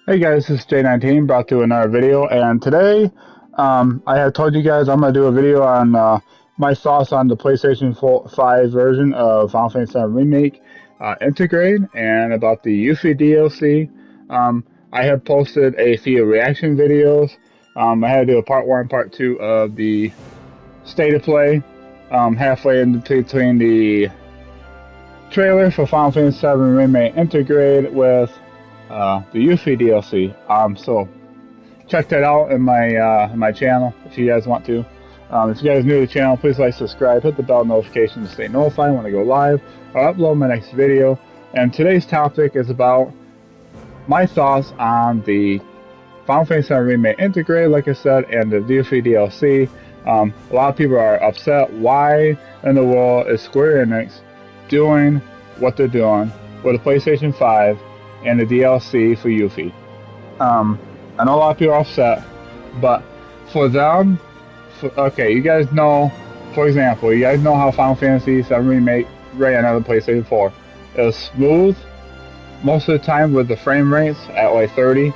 Hey guys, this is J19 brought to another video, and today I have told you guys I'm going to do a video on my thoughts on the PlayStation 5 version of Final Fantasy VII Remake Intergrade and about the Yuffie DLC. I have posted a few reaction videos. I had to do a part 1 and part 2 of the State of Play, halfway in between the trailer for Final Fantasy VII Remake Intergrade with the Yuffie DLC. So check that out in my channel if you guys want to. If you guys are new to the channel, please like, subscribe, hit the bell notification to stay notified when I go live or upload my next video. And today's topic is about my thoughts on the Final Fantasy VII Remake Intergrade, like I said, and the Yuffie DLC. A lot of people are upset. Why in the world is Square Enix doing what they're doing with the PlayStation 5 and the DLC for Yuffie? I know a lot of people are upset, but for them, okay, you guys know, for example, you guys know how Final Fantasy VII Remake ran on the PlayStation 4. It was smooth most of the time with the frame rates at like 30.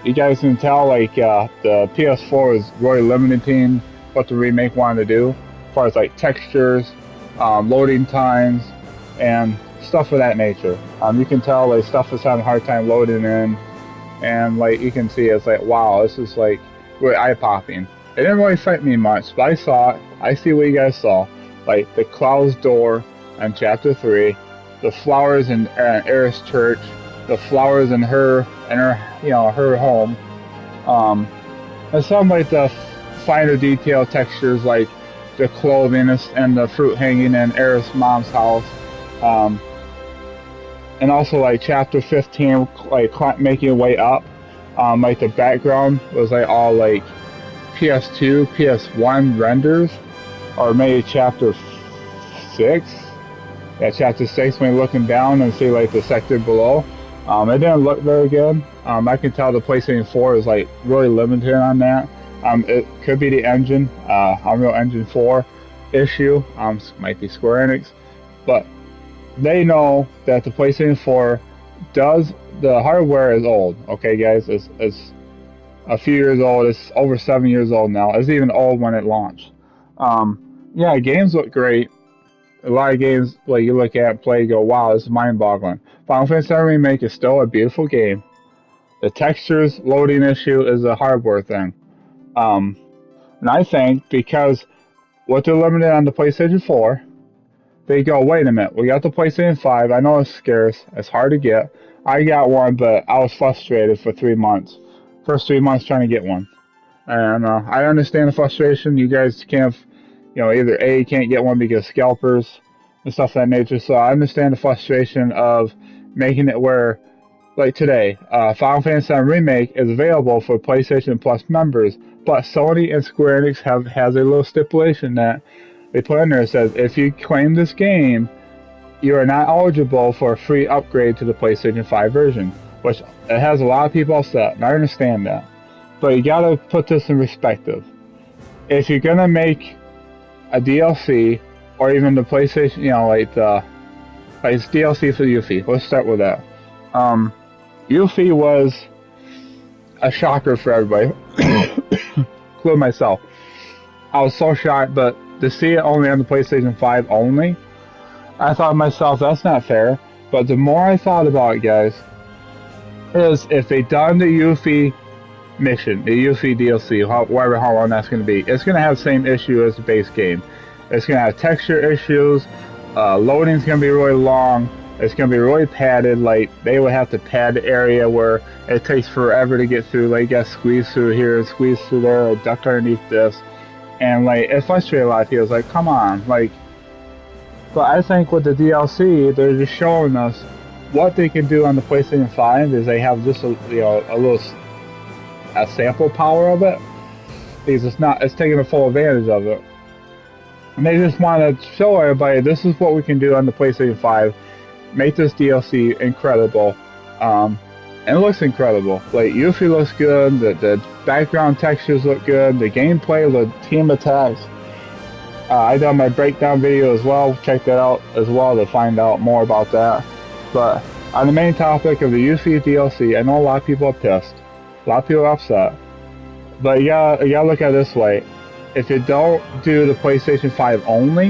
You guys can tell like the PS4 is really limiting what the remake wanted to do as far as like textures, loading times, and stuff of that nature. You can tell like stuff is having a hard time loading in, and like you can see it's like, wow, this is like really eye-popping. It didn't really affect me much, but I saw it. I see what you guys saw, like the closed door in Chapter 3, the flowers in Aerith's church, the flowers in her her home, and some like the finer detail textures like the clothing and the fruit hanging in Aerith's mom's house. And also like Chapter 15, like making your way up, like the background was like all like PS2, PS1 renders, or maybe Chapter 6. Yeah, Chapter 6 when you're looking down and see like the sector below. It didn't look very good. I can tell the PlayStation 4 is like really limited on that. It could be the engine, Unreal Engine 4 issue. Might be Square Enix, but they know that the PlayStation 4 the hardware is old. Okay, guys, it's a few years old. It's over 7 years old now. It's even old when it launched. Yeah, games look great. A lot of games, like you look at and play, you go, wow, this is mind-boggling. Final Fantasy VII Remake is still a beautiful game. The textures loading issue is a hardware thing. And I think because what they're limited on the PlayStation 4, they go, wait a minute, we got the PlayStation 5, I know it's scarce, it's hard to get. I got one, but I was frustrated for 3 months. First 3 months trying to get one. And I understand the frustration. You guys can't, either A, you can't get one because scalpers and stuff of that nature. So I understand the frustration of making it where, like today, Final Fantasy VII Remake is available for PlayStation Plus members, but Sony and Square Enix has a little stipulation that they put in there that says if you claim this game, you are not eligible for a free upgrade to the PlayStation 5 version, which it has a lot of people upset, and I understand that. But you gotta put this in perspective. If you're gonna make a DLC, or even the PlayStation, like it's DLC for Yuffie. Let's start with that. Yuffie was a shocker for everybody, including myself. I was so shocked, but to see it only on the PlayStation 5 only, I thought to myself, that's not fair. But the more I thought about it, guys, is if they done the Yuffie mission, the Yuffie DLC, how long that's going to be, it's going to have the same issue as the base game. It's going to have texture issues, loading's going to be really long, it's going to be really padded. Like they would have to pad the area where it takes forever to get through. Like you got to squeeze through here, squeeze through there, or duck underneath this, and like it frustrated a lot of people. It's like, come on, like. But I think with the DLC, they're just showing us what they can do on the PlayStation 5 is they have just a sample power of it, because it's taking a full advantage of it. And they just want to show everybody this is what we can do on the PlayStation 5, make this DLC incredible, and it looks incredible. Like Yuffie looks good, the background textures look good, the gameplay, the team attacks. I done my breakdown video as well. Check that out as well to find out more about that. But On the main topic of the Yuffie DLC, I know a lot of people are pissed. A lot of people are upset. But you gotta look at it this way. If you don't do the PlayStation 5 only,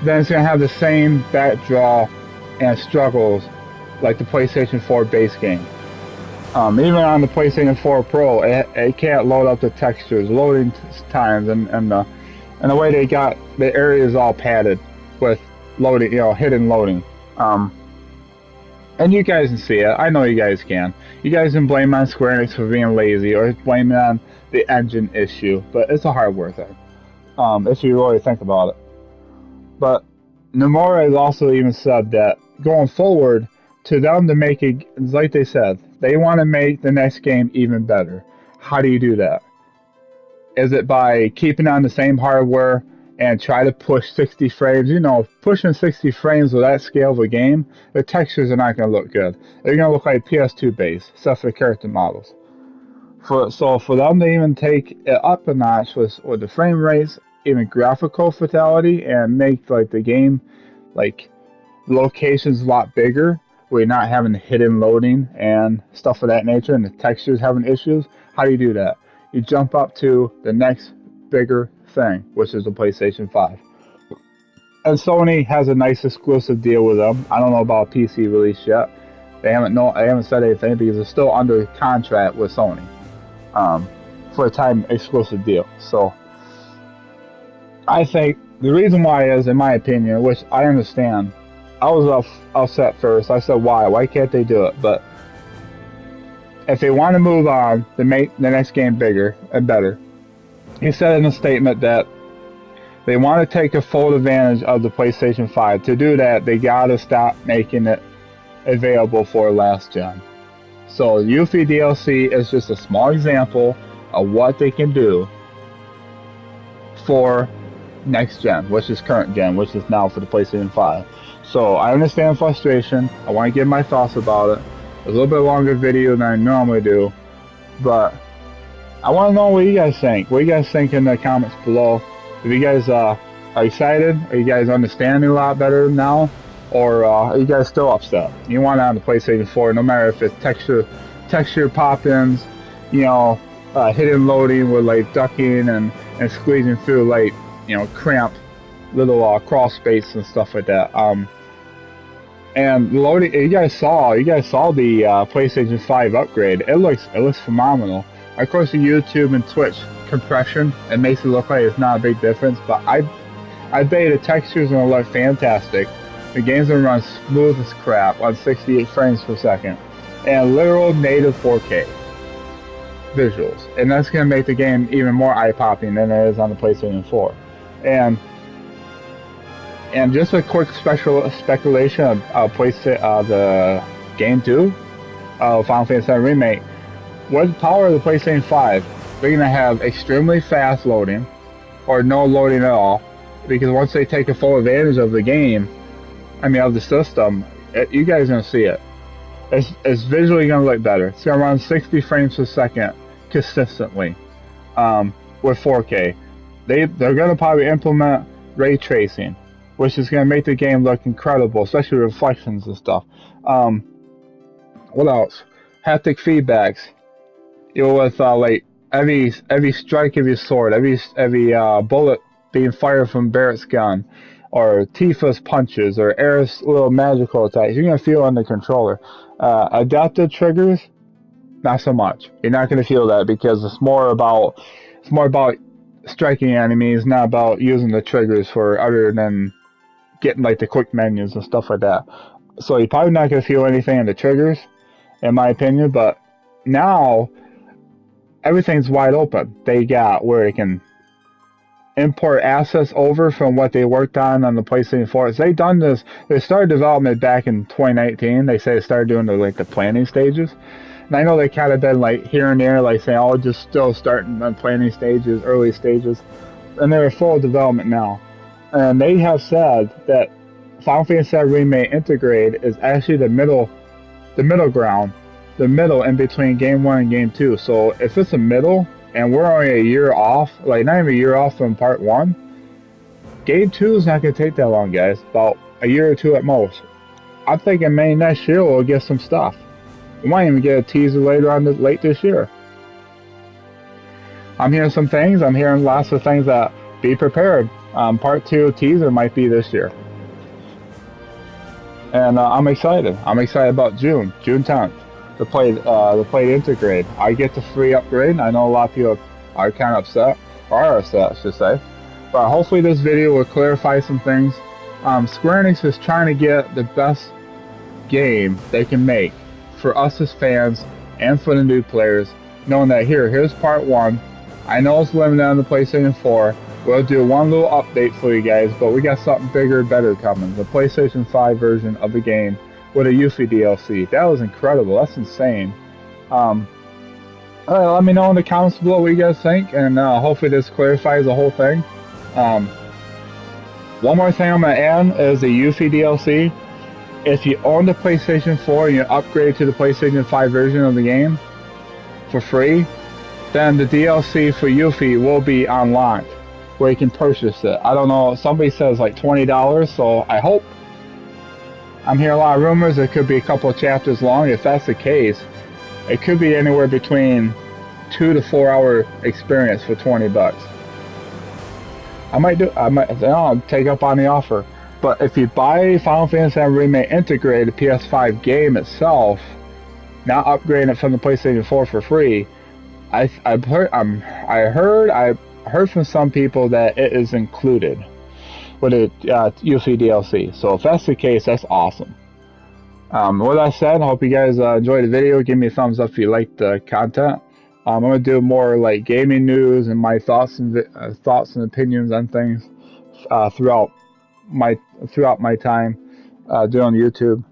then it's gonna have the same backdraw and struggles like the PlayStation 4 base game. Even on the PlayStation 4 Pro, it can't load up the textures, loading times, and the way they got the areas all padded with loading, hidden loading. And you guys can see it. I know you guys can. You guys can blame on Square Enix for being lazy or blame it on the engine issue, but it's a hardware thing. If you really think about it. But Nomura has also even said that going forward, to them to make it, like they said, they want to make the next game even better. How do you do that? Is it by keeping on the same hardware and try to push 60 frames? Pushing 60 frames with that scale of a game, the textures are not going to look good. They're going to look like PS2 base, except for character models. So for them to even take it up a notch with the frame rates, even graphical fidelity, and make like the game, like locations a lot bigger, where you're not having hidden loading and stuff of that nature, and the textures having issues. How do you do that? You jump up to the next bigger thing, which is the PlayStation 5. And Sony has a nice exclusive deal with them. I don't know about a PC release yet. They haven't said anything because they're still under contract with Sony for a time exclusive deal. So I think the reason why is, in my opinion, which I understand, I was upset first. I said, why can't they do it? But if they want to move on to make the next game bigger and better, he said in a statement that they want to take a full advantage of the PlayStation 5. To do that, they gotta stop making it available for last gen. So Yuffie DLC is just a small example of what they can do for next gen, which is current gen, which is now for the PlayStation 5. So I understand frustration. I want to give my thoughts about it. A little bit longer video than I normally do, but I want to know what you guys think. What you guys think in the comments below. If you guys are excited, are you guys understanding a lot better now, or are you guys still upset? You want it on the PlayStation 4, no matter if it's texture pop-ins, hidden loading with like ducking and squeezing through like cramped little crawl space and stuff like that. And loading, you guys saw the PlayStation 5 upgrade. It looks phenomenal. Of course, the YouTube and Twitch compression, it makes it look like it's not a big difference, but I bet the textures are gonna look fantastic. The game's gonna run smooth as crap on 68 frames per second, and literal native 4K visuals, and that's gonna make the game even more eye-popping than it is on the PlayStation 4. And just a quick speculation of the Game 2 of Final Fantasy VII Remake. With the power of the PlayStation 5, they're going to have extremely fast loading, or no loading at all, because once they take a full advantage of the game, of the system, you guys are going to see it. It's visually going to look better. It's going to run 60 frames per second consistently with 4K. They're going to probably implement ray tracing, which is going to make the game look incredible, especially reflections and stuff. What else? Haptic feedbacks. With like every strike of your sword, every bullet being fired from Barrett's gun, or Tifa's punches, or Aerith's little magical attacks, you're going to feel on the controller. Adaptive triggers, not so much. You're not going to feel that because it's more about striking enemies, not about using the triggers for other than getting like the quick menus and stuff like that. So you're probably not going to feel anything in the triggers, in my opinion. But now everything's wide open. They got where they can import assets over from what they worked on the PlayStation 4. So they've done this. They started development back in 2019. They say they started doing the planning stages. And I know they kind of been like here and there, like saying, "Oh, just still starting on planning stages, early stages," and they're full development now. And they have said that Final Fantasy VII Remake Intergrade is actually the middle ground, the middle in between Game 1 and Game 2. So if it's a middle, and we're only a year off, like not even a year off from Part 1, Game 2 is not going to take that long, guys. About a year or two at most. I'm thinking maybe next year we'll get some stuff. We might even get a teaser later on late this year. I'm hearing some things. I'm hearing lots of things that be prepared. Part 2 teaser might be this year. And I'm excited. I'm excited about June 10th, to play Intergrade. I get the free upgrade. I know a lot of people are kind of upset, or are upset, I should say. But hopefully this video will clarify some things. Square Enix is trying to get the best game they can make for us as fans and for the new players, knowing that here's part 1. I know it's limited on the PlayStation 4. We'll do one little update for you guys, but we got something bigger and better coming. The PlayStation 5 version of the game with a Yuffie DLC. That was incredible. That's insane. Let me know in the comments below what you guys think, and hopefully this clarifies the whole thing. One more thing I'm going to add is the Yuffie DLC. If you own the PlayStation 4 and you upgrade to the PlayStation 5 version of the game for free, then the DLC for Yuffie will be unlocked, where you can purchase it. I don't know, somebody says like $20, so I hope. I'm hearing a lot of rumors it could be a couple of chapters long. If that's the case, it could be anywhere between 2 to 4 hour experience for $20. I might take up on the offer. But if you buy Final Fantasy VII Remake Intergrade, the PS5 game itself, not upgrading it from the PlayStation 4 for free, I heard from some people that it is included with the Yuffie DLC. So if that's the case, that's awesome. With that said, I hope you guys enjoyed the video. Give me a thumbs up if you liked the content. I'm gonna do more like gaming news and my thoughts and opinions on things throughout my time doing YouTube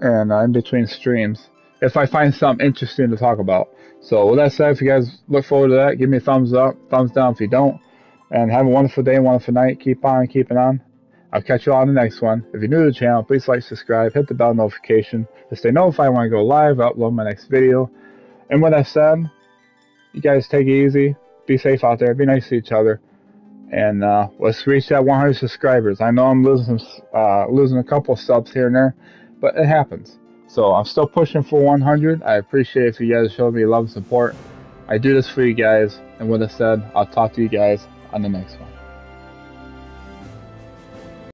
and in between streams, if I find something interesting to talk about. So with that said, if you guys look forward to that, give me a thumbs up, thumbs down if you don't, and have a wonderful day, wonderful night. Keep on keeping on. I'll catch you all on the next one. If you're new to the channel, please like, subscribe, hit the bell notification to stay notified when I go live or upload my next video. And with that said, you guys take it easy, be safe out there, be nice to each other, and let's reach that 100 subscribers. I know I'm losing a couple of subs here and there, but it happens. So I'm still pushing for 100. I appreciate if you guys show me love and support. I do this for you guys, and with that said, I'll talk to you guys on the next one.